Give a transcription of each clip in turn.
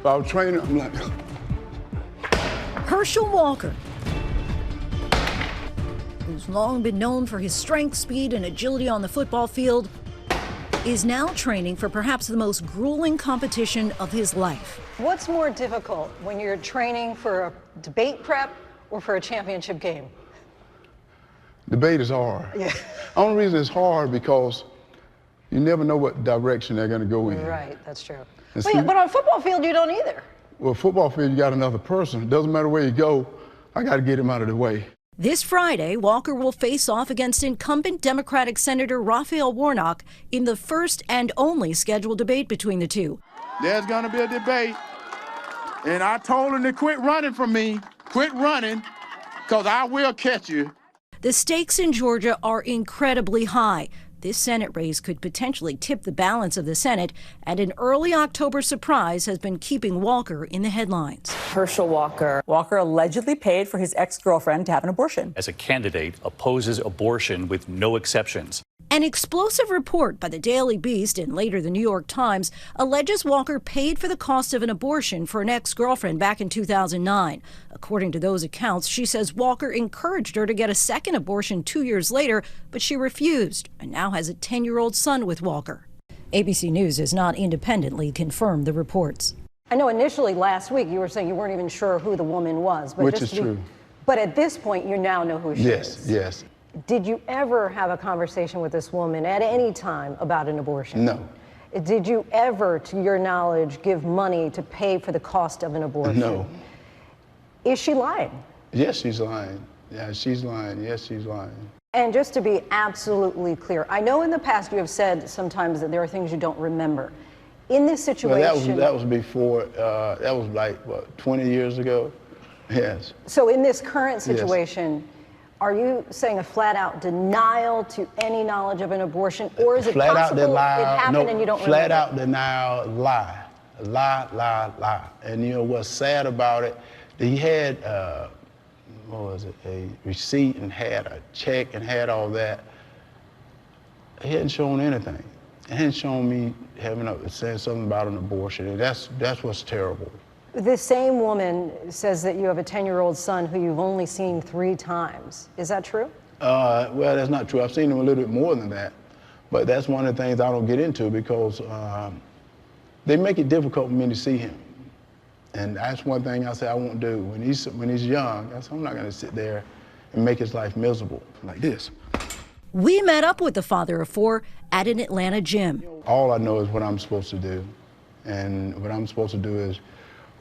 If I was training, I'm like... Herschel Walker, who's long been known for his strength, speed, and agility on the football field, is now training for perhaps the most grueling competition of his life. What's more difficult when you're training for a debate prep or for a championship game? Debate is hard. Yeah. Only reason it's hard because you never know what direction they're going to go in. Right, that's true. See, But on a football field, you don't either. Well, football field, you got another person. It doesn't matter where you go. I got to get him out of the way. This Friday, Walker will face off against incumbent Democratic Senator Raphael Warnock in the first and only scheduled debate between the two. There's going to be a debate, and I told him to quit running from me. Quit running, because I will catch you. The stakes in Georgia are incredibly high. This Senate race could potentially tip the balance of the Senate, and an early October surprise has been keeping Walker in the headlines. Herschel Walker. Walker allegedly paid for his ex-girlfriend to have an abortion. As a candidate, opposes abortion with no exceptions. An explosive report by the Daily Beast and later the New York Times alleges Walker paid for the cost of an abortion for an ex-girlfriend back in 2009. According to those accounts, she says Walker encouraged her to get a second abortion 2 years later, but she refused and now has a 10-year-old son with Walker. ABC News has not independently confirmed the reports. I know initially last week you were saying you weren't even sure who the woman was. But Which is true. But at this point, you now know who she is. Yes. Did you ever have a conversation with this woman at any time about an abortion? No. Did you ever, to your knowledge, give money to pay for the cost of an abortion? No. Is she lying? Yes, she's lying. Yeah, she's lying. Yes, she's lying. And just to be absolutely clear, I know in the past you have said sometimes that there are things you don't remember. In this situation... Well, that was before, that was like, what, 20 years ago? Yes. So in this current situation, yes. Are you saying a flat-out denial to any knowledge of an abortion, or is it possible it happened and you don't remember? Flat-out denial, lie. Lie. And you know what's sad about it? He had, what was it, a receipt and had a check and had all that. He hadn't shown anything. He hadn't shown me saying something about an abortion, and that's what's terrible. This same woman says that you have a 10-year-old son who you've only seen 3 times. Is that true? Well, that's not true. I've seen him a little bit more than that. But that's one of the things I don't get into because they make it difficult for me to see him. And that's one thing I say I won't do. When he's young, I'm not going to sit there and make his life miserable like this. We met up with the father of 4 at an Atlanta gym. All I know is what I'm supposed to do. And what I'm supposed to do is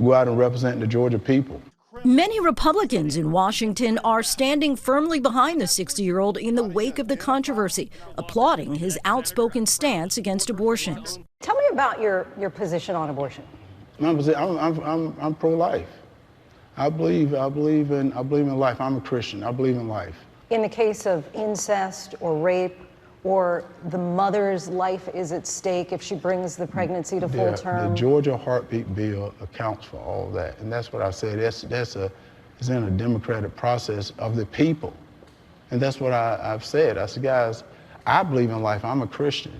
go out and represent the Georgia people. Many Republicans in Washington are standing firmly behind the 60-year-old in the wake of the controversy, applauding his outspoken stance against abortions. Tell me about your position on abortion. I'm pro-life. I believe in life. I'm a Christian. I believe in life. In the case of incest or rape, or the mother's life is at stake if she brings the pregnancy to full term? The Georgia Heartbeat Bill accounts for all that, and that's what I said. It's in a democratic process of the people, and that's what I've said. I said, guys, I believe in life. I'm a Christian.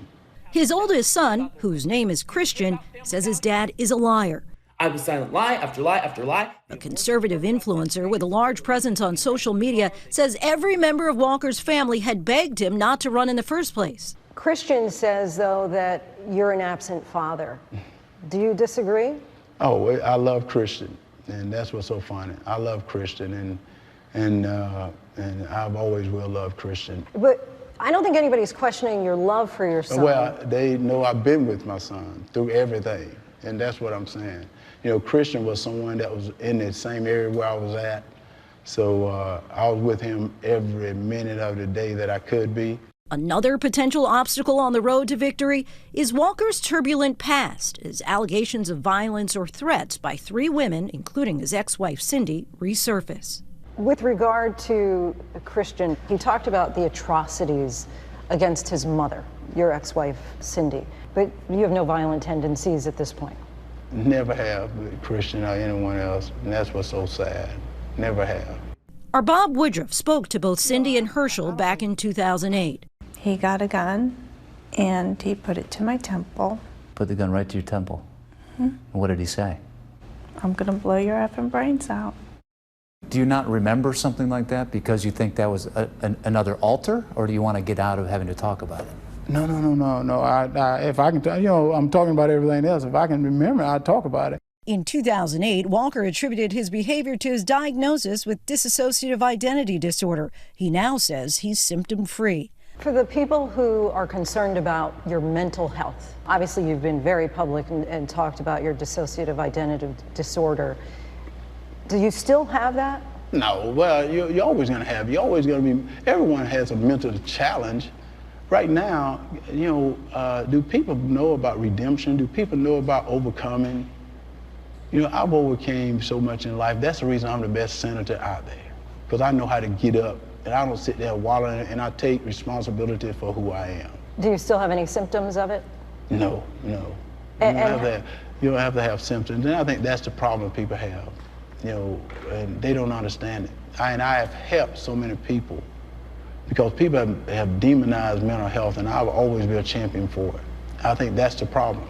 His oldest son, whose name is Christian, says his dad is a liar. I was silent lie after lie after lie. A conservative influencer with a large presence on social media says every member of Walker's family had begged him not to run in the first place. Christian says, though, that you're an absent father. Do you disagree? Oh, I love Christian, and that's what's so funny. I love Christian, and I've always will love Christian. But I don't think anybody's questioning your love for your son. Well, they know I've been with my son through everything, and that's what I'm saying. You know, Christian was someone that was in the same area where I was at, so I was with him every minute of the day that I could be. Another potential obstacle on the road to victory is Walker's turbulent past, as allegations of violence or threats by 3 women, including his ex-wife Cindy, resurface. With regard to Christian, he talked about the atrocities against his mother, your ex-wife Cindy, but you have no violent tendencies at this point. Never have with Christian or anyone else, and that's what's so sad. Never have. Our Bob Woodruff spoke to both Cindy and Herschel back in 2008. He got a gun, and he put it to my temple. Put the gun right to your temple? Mm-hmm. And what did he say? I'm gonna blow your effing brains out. Do you not remember something like that because you think that was another altar, or do you want to get out of having to talk about it? No. If I can, I'm talking about everything else. If I can remember, I'd talk about it. In 2008, Walker attributed his behavior to his diagnosis with dissociative identity disorder. He now says he's symptom-free. For the people who are concerned about your mental health, obviously you've been very public and talked about your dissociative identity disorder. Do you still have that? No, well, you're always going to have, you're always going to be, everyone has a mental challenge. Right now, do people know about redemption? Do people know about overcoming? I've overcame so much in life. That's the reason I'm the best senator out there, because I know how to get up, and I don't sit there wallowing, and I take responsibility for who I am. Do you still have any symptoms of it? No. You don't have to have symptoms, and I think that's the problem people have, and they don't understand it. And I have helped so many people, because people have demonized mental health, and I've always been a champion for it. I think that's the problem.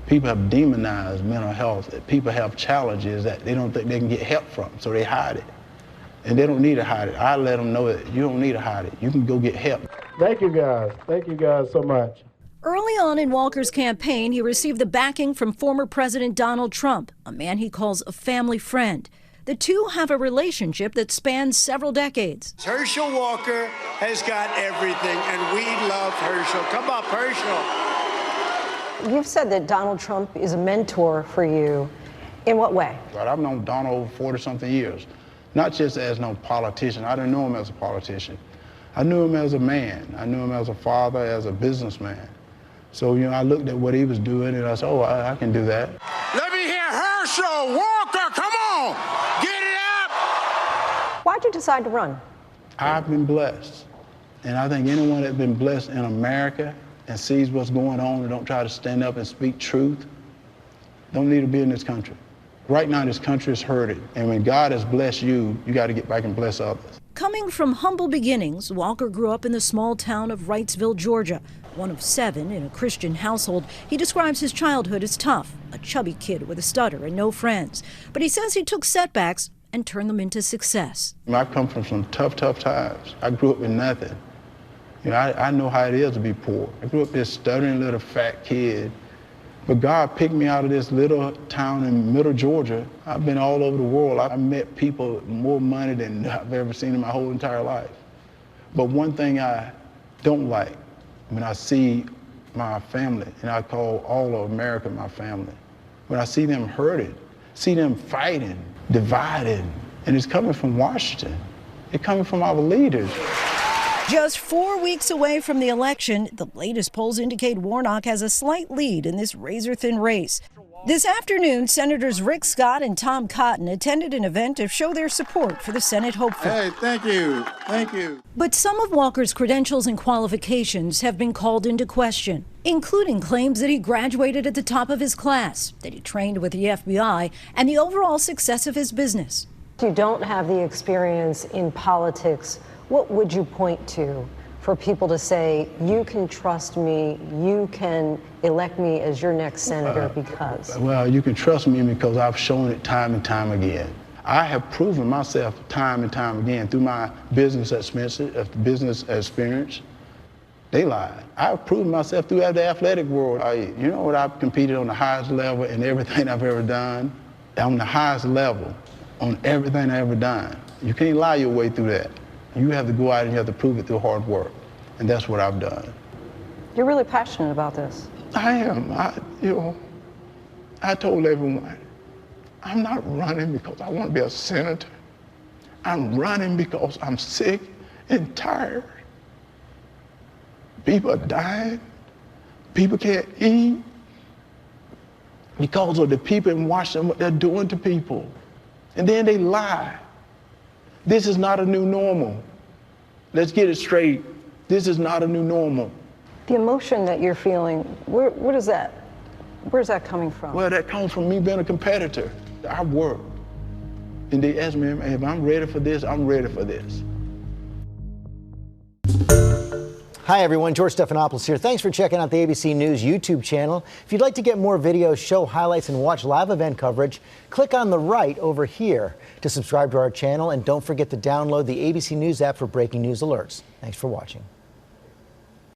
People have demonized mental health. People have challenges that they don't think they can get help from, so they hide it. And they don't need to hide it. I let them know that you don't need to hide it. You can go get help. Thank you guys. Thank you guys so much. Early on in Walker's campaign, he received the backing from former President Donald Trump, a man he calls a family friend. The two have a relationship that spans several decades. Herschel Walker has got everything, and we love Herschel. Come up, Herschel. You've said that Donald Trump is a mentor for you. In what way? Right, I've known Donald over 40-something years, not just as no politician. I didn't know him as a politician. I knew him as a man. I knew him as a father, as a businessman. So, I looked at what he was doing, and I said, oh, I can do that. Let me hear Herschel Walker. Come on, get it up. Why'd you decide to run? I've been blessed. And I think anyone that's been blessed in America and sees what's going on and don't try to stand up and speak truth, don't need to be in this country. Right now, this country is hurting. And when God has blessed you, you got to get back and bless others. Coming from humble beginnings, Walker grew up in the small town of Wrightsville, Georgia. One of 7 in a Christian household, he describes his childhood as tough, a chubby kid with a stutter and no friends. But he says he took setbacks and turned them into success. I come from some tough times. I grew up with nothing. I know how it is to be poor. I grew up this stuttering little fat kid, but God picked me out of this little town in middle Georgia. I've been all over the world. I've met people with more money than I've ever seen in my whole entire life. But one thing I don't like, when I see my family, and I call all of America my family, when I see them hurting, see them fighting, divided, and it's coming from Washington. It's coming from our leaders. Just 4 weeks away from the election, the latest polls indicate Warnock has a slight lead in this razor-thin race. This afternoon, Senators Rick Scott and Tom Cotton attended an event to show their support for the Senate hopeful. Hey, thank you. Thank you. But some of Walker's credentials and qualifications have been called into question, including claims that he graduated at the top of his class, that he trained with the FBI, and the overall success of his business. You don't have the experience in politics. What would you point to for people to say, you can trust me, you can elect me as your next senator because? Well, you can trust me because I've shown it time and time again. I have proven myself time and time again through my business experience. They lied. I've proven myself throughout the athletic world. I've competed on the highest level in everything I've ever done. On the highest level on everything I've ever done. You can't lie your way through that. You have to go out and you have to prove it through hard work. And that's what I've done. You're really passionate about this. I am. I told everyone, I'm not running because I want to be a senator. I'm running because I'm sick and tired. People are dying. People can't eat because of the people in Washington, what they're doing to people. And then they lie. This is not a new normal. Let's get it straight. This is not a new normal. The emotion that you're feeling, where's that coming from? Well, that comes from me being a competitor. I work. And they ask me, if I'm ready for this, I'm ready for this. Hi, everyone. George Stephanopoulos here. Thanks for checking out the ABC News YouTube channel. If you'd like to get more videos, show highlights, and watch live event coverage, click on the right over here to subscribe to our channel. And don't forget to download the ABC News app for breaking news alerts. Thanks for watching.